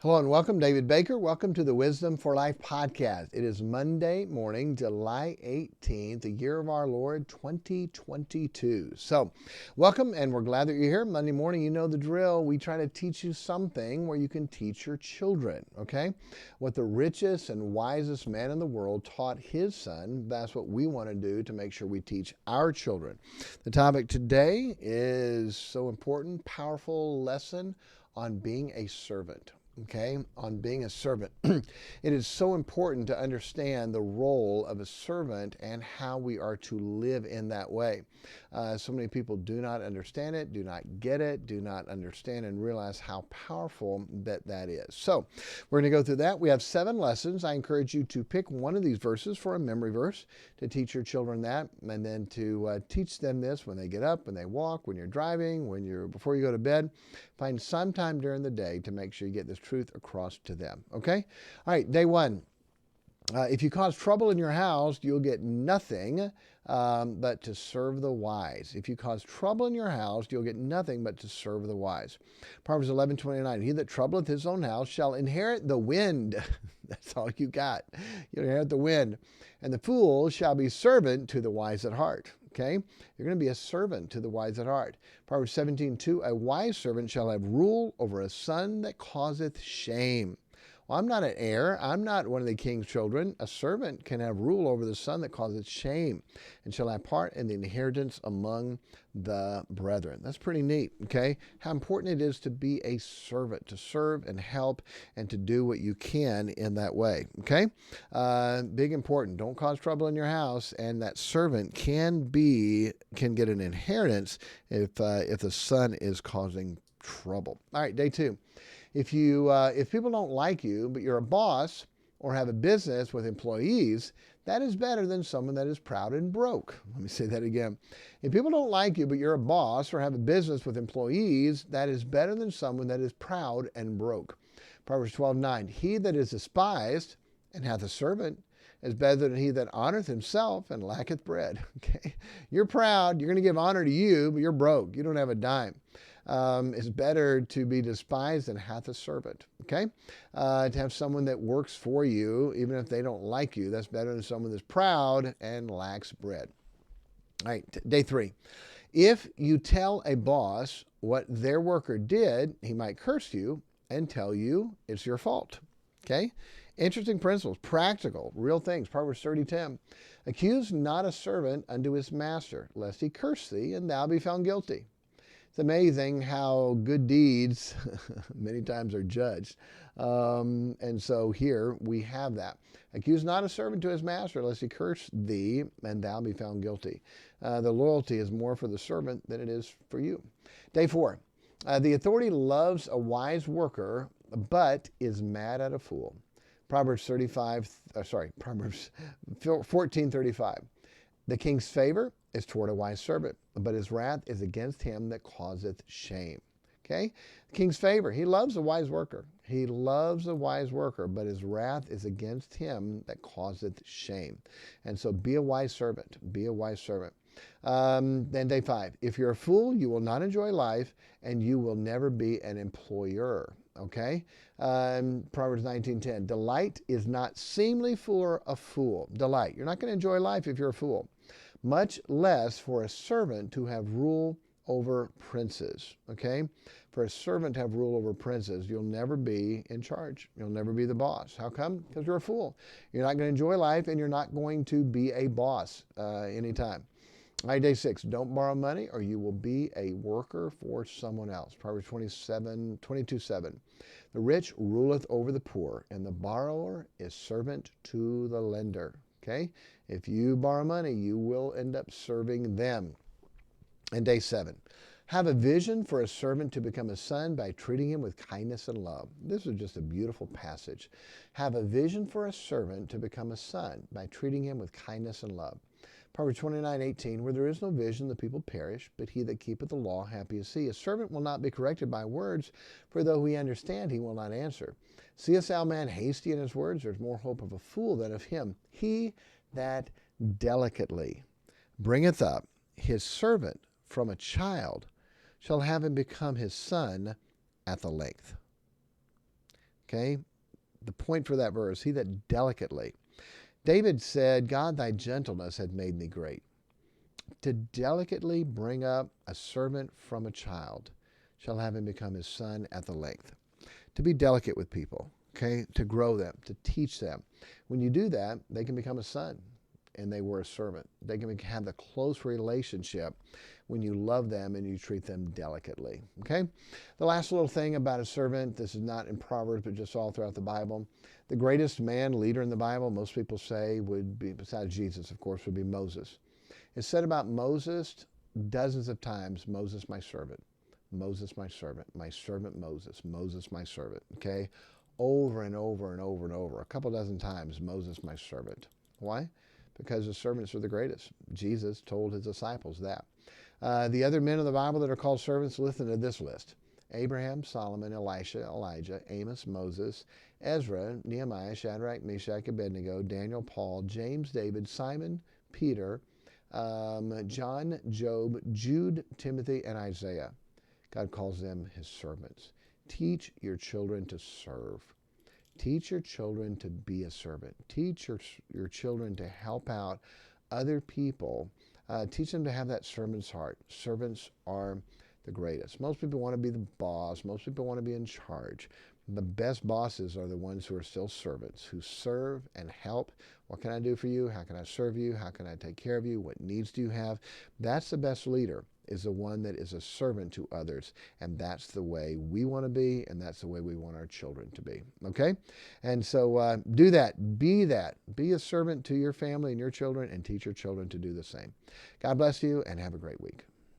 Hello and welcome, David Baker. Welcome to the Wisdom for Life podcast. It is Monday morning, July 18th, the year of our Lord 2022. So, welcome, and we're glad that you're here. Monday morning, you know the drill. We try to teach you something where you can teach your children, okay? What the richest and wisest man in the world taught his son, that's what we want to do to make sure we teach our children. The topic today is so important, powerful lesson on being a servant. Okay, on being a servant. It is so important to understand the role of a servant and how we are to live in that way. So many people do not understand it, do not get it, do not understand and realize how powerful that is. So we're going to go through that. We have 7 lessons. I encourage you to pick one of these verses for a memory verse to teach your children that, and then to teach them this when they get up, when they walk, when you're driving, before you go to bed. Find some time during the day to make sure you get this truth across to them. Okay? All right, day 1. If you cause trouble in your house, you'll get nothing but to serve the wise. If you cause trouble in your house, you'll get nothing but to serve the wise. Proverbs 11:29. He that troubleth his own house shall inherit the wind. That's all you got. You'll inherit the wind. And the fool shall be servant to the wise at heart. Okay? You're going to be a servant to the wise at heart. Proverbs 17:2. A wise servant shall have rule over a son that causeth shame. Well, I'm not an heir. I'm not one of the king's children. A servant can have rule over the son that causeth shame and shall have part in the inheritance among the brethren. That's pretty neat, okay? How important it is to be a servant, to serve and help and to do what you can in that way, okay? Big important. Don't cause trouble in your house, and that servant can get an inheritance if the son is causing trouble. All right, day 2. If people don't like you, but you're a boss or have a business with employees, that is better than someone that is proud and broke. Let me say that again. If people don't like you, but you're a boss or have a business with employees, that is better than someone that is proud and broke. Proverbs 12:9. He that is despised and hath a servant is better than he that honoreth himself and lacketh bread. Okay, you're proud. You're going to give honor to you, but you're broke. You don't have a dime. It's better to be despised than hath a servant, okay? To have someone that works for you, even if they don't like you, that's better than someone that's proud and lacks bread. All right, day 3. If you tell a boss what their worker did, he might curse you and tell you it's your fault, okay? Interesting principles, practical, real things. Proverbs 30:10. Accuse not a servant unto his master, lest he curse thee, and thou be found guilty. It's amazing how good deeds many times are judged. And so here we have that. Accuse not a servant to his master, lest he curse thee, and thou be found guilty. The loyalty is more for the servant than it is for you. Day 4. The authority loves a wise worker, but is mad at a fool. Proverbs 14:35. The king's favor is toward a wise servant, but his wrath is against him that causeth shame. Okay? The king's favor, he loves a wise worker. He loves a wise worker, but his wrath is against him that causeth shame. And so be a wise servant. Be a wise servant. Then day 5. If you're a fool, you will not enjoy life, and you will never be an employer. Okay? Proverbs 19:10. Delight is not seemly for a fool. Delight. You're not going to enjoy life if you're a fool. Much less for a servant to have rule over princes. Okay? For a servant to have rule over princes, you'll never be in charge. You'll never be the boss. How come? Because you're a fool. You're not going to enjoy life, and you're not going to be a boss anytime. All right, day 6. Don't borrow money, or you will be a worker for someone else. Proverbs 22:7. The rich ruleth over the poor, and the borrower is servant to the lender. Okay? If you borrow money, you will end up serving them. And day 7. Have a vision for a servant to become a son by treating him with kindness and love. This is just a beautiful passage. Have a vision for a servant to become a son by treating him with kindness and love. Proverbs 29:18. Where there is no vision, the people perish, but he that keepeth the law, happy is he. A servant will not be corrected by words, for though he understand, he will not answer. Seest thou man hasty in his words? There's more hope of a fool than of him. He that delicately bringeth up his servant from a child shall have him become his son at the length. Okay? The point for that verse, he that delicately. David said, God, thy gentleness had made me great. To delicately bring up a servant from a child shall have him become his son at the length. To be delicate with people, okay? To grow them, to teach them. When you do that, they can become a son and they were a servant. They can have the close relationship when you love them and you treat them delicately, okay? The last little thing about a servant, this is not in Proverbs, but just all throughout the Bible. The greatest man, leader in the Bible, most people say would be, besides Jesus, of course, would be Moses. It's said about Moses dozens of times, Moses, my servant. Moses, my servant Moses, Moses, my servant, okay? Over and over and over and over, a couple dozen times, Moses, my servant. Why? Because the servants are the greatest. Jesus told his disciples that. The other men of the Bible that are called servants, listen to this list. Abraham, Solomon, Elisha, Elijah, Amos, Moses, Ezra, Nehemiah, Shadrach, Meshach, Abednego, Daniel, Paul, James, David, Simon, Peter, John, Job, Jude, Timothy, and Isaiah. God calls them his servants. Teach your children to serve. Teach your children to be a servant. Teach your children to help out other people. Teach them to have that servant's heart. Servants are the greatest. Most people want to be the boss. Most people want to be in charge. The best bosses are the ones who are still servants, who serve and help. What can I do for you? How can I serve you? How can I take care of you? What needs do you have? That's the best leader, is the one that is a servant to others. And that's the way we want to be, and that's the way we want our children to be. Okay? And so do that. Be that. Be a servant to your family and your children, and teach your children to do the same. God bless you, and have a great week.